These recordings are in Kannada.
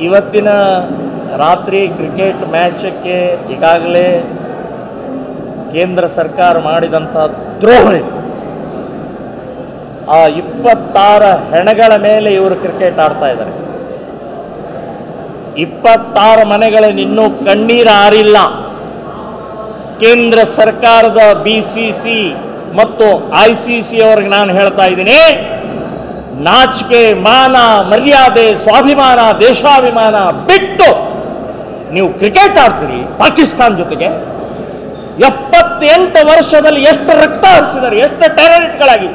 ಇವತ್ತಿನ ರಾತ್ರಿ ಕ್ರಿಕೆಟ್ ಮ್ಯಾಚಕ್ಕೆ ಈಗಾಗಲೇ ಕೇಂದ್ರ ಸರ್ಕಾರ ಮಾಡಿದಂಥ ದ್ರೋಹ ಇದು. ಆ 26 ಹೆಣಗಳ ಮೇಲೆ ಇವರು ಕ್ರಿಕೆಟ್ ಆಡ್ತಾ ಇದ್ದಾರೆ. 26 ಮನೆಗಳಲ್ಲಿ ಇನ್ನೂ ಕಣ್ಣೀರು ಆರಿಲ್ಲ. ಕೇಂದ್ರ ಸರ್ಕಾರದ BCC ಮತ್ತು ICC ಅವರಿಗೆ ನಾನು ಹೇಳ್ತಾ ಇದ್ದೀನಿ, ನಾಚಿಕೆ, ಮಾನ, ಮರ್ಯಾದೆ, ಸ್ವಾಭಿಮಾನ, ದೇಶಾಭಿಮಾನ ಬಿಟ್ಟು ನೀವು ಕ್ರಿಕೆಟ್ ಆಡ್ತೀರಿ ಪಾಕಿಸ್ತಾನ ಜೊತೆಗೆ. 78 ವರ್ಷದಲ್ಲಿ ಎಷ್ಟು ರಕ್ತ ಹರಿಸಿದ್ದಾರೆ, ಎಷ್ಟು ಟೆರರಿಸ್ಟ್ಗಳಾಗಿ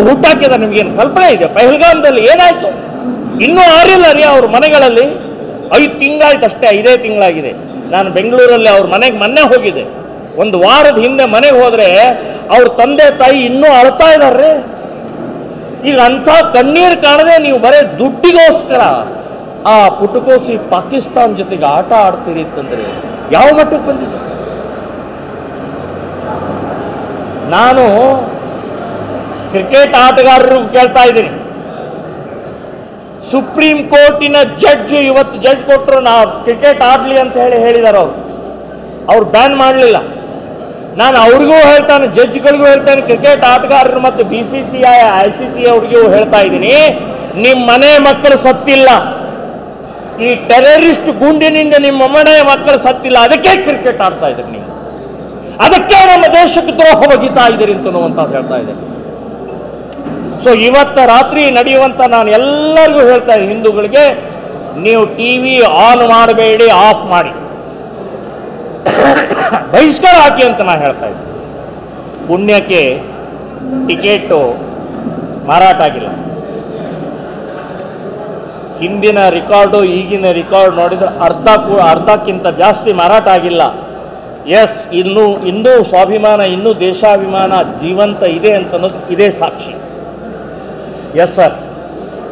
ಹುಟ್ಟಾಕಿದ್ದಾರೆ, ನಿಮಗೇನು ಕಲ್ಪನೆ ಇದೆ? ಪಹಲ್ಗಾಮ್ದಲ್ಲಿ ಏನಾಯಿತು? ಇನ್ನೂ ಆರಿಲ್ಲ ರೀ ಅವ್ರ ಮನೆಗಳಲ್ಲಿ. 5 ತಿಂಗಳಾಯ್ತು ಅಷ್ಟೇ, 5 ತಿಂಗಳಾಗಿದೆ. ನಾನು ಬೆಂಗಳೂರಲ್ಲಿ ಅವ್ರ ಮನೆಗೆ ಮೊನ್ನೆ ಹೋಗಿದ್ದೆ. ಒಂದು ವಾರದ ಹಿಂದೆ ಮನೆಗೆ ಹೋದರೆ ಅವ್ರ ತಂದೆ ತಾಯಿ ಇನ್ನೂ ಅಳ್ತಾ ಇದ್ದಾರೆ. ಈಗ ಅಂಥ ಕಣ್ಣೀರು ಕಾಣದೆ ನೀವು ಬರೀ ದುಡ್ಡಿಗೋಸ್ಕರ ಆ ಪುಟಕೋಸಿ ಪಾಕಿಸ್ತಾನ ಜೊತೆಗೆ ಆಟ ಆಡ್ತೀರಿ ಅಂತಂದರೆ ಯಾವ ಮಟ್ಟಕ್ಕೆ ಬಂದಿದೆ? ನಾನು ಕ್ರಿಕೆಟ್ ಆಟಗಾರರು ಕೇಳ್ತಾ ಇದ್ದೀನಿ, ಸುಪ್ರೀಂ ಕೋರ್ಟಿನ ಜಡ್ಜ್ ಇವತ್ತು ಜಡ್ಜ್ ಕೊಟ್ಟರು, ನಾವು ಕ್ರಿಕೆಟ್ ಆಡಲಿ ಅಂತ ಹೇಳಿದ್ದಾರೆ. ಅವ್ರು ಬ್ಯಾನ್ ಮಾಡಲಿಲ್ಲ. ನಾನು ಅವ್ರಿಗೂ ಹೇಳ್ತಾನೆ, ಜಡ್ಜ್ಗಳಿಗೂ ಹೇಳ್ತಾನೆ, ಕ್ರಿಕೆಟ್ ಆಟಗಾರರು ಮತ್ತು BCCI ICC ಅವ್ರಿಗೂ ಹೇಳ್ತಾ ಇದ್ದೀನಿ, ನಿಮ್ಮ ಮನೆ ಮಕ್ಕಳು ಸತ್ತಿಲ್ಲ, ಈ ಟೆರರಿಸ್ಟ್ ಗುಂಡಿನಿಂದ ನಿಮ್ಮ ಮನೆ ಮಕ್ಕಳು ಸತ್ತಿಲ್ಲ, ಅದಕ್ಕೆ ಕ್ರಿಕೆಟ್ ಆಡ್ತಾ ಇದ್ದೀರಿ ನೀವು, ಅದಕ್ಕೆ ನಮ್ಮ ದೇಶಕ್ಕೆ ದ್ರೋಹ ಬಗೀತಾ ಇದ್ದೀರಿ ಅಂತನ್ನುವಂಥದ್ದು ಹೇಳ್ತಾ ಇದ್ದಾರೆ. ಸೊ ಇವತ್ತು ರಾತ್ರಿ ನಡೆಯುವಂಥ ನಾನು ಎಲ್ಲರಿಗೂ ಹೇಳ್ತಾ ಇದ್ದೀನಿ, ಹಿಂದೂಗಳಿಗೆ, ನೀವು TV ಆನ್ ಮಾಡಬೇಡಿ, ಆಫ್ ಮಾಡಿ, ಬಹಿಷ್ಕಾರ ಹಾಕಿ ಅಂತ ನಾನು ಹೇಳ್ತಾ ಇದ್ದೀನಿ. ಪುಣ್ಯಕ್ಕೆ ಟಿಕೆಟು ಮಾರಾಟ ಆಗಿಲ್ಲ. ಹಿಂದಿನ ರೆಕಾರ್ಡು ಈಗಿನ ರೆಕಾರ್ಡ್ ನೋಡಿದ್ರೆ ಅರ್ಧಕ್ಕಿಂತ ಜಾಸ್ತಿ ಮಾರಾಟ ಆಗಿಲ್ಲ. ಎಸ್, ಇನ್ನೂ ಸ್ವಾಭಿಮಾನ, ಇನ್ನೂ ದೇಶಾಭಿಮಾನ ಜೀವಂತ ಇದೆ ಅಂತನ್ನೋದು ಇದೇ ಸಾಕ್ಷಿ. Yes sir.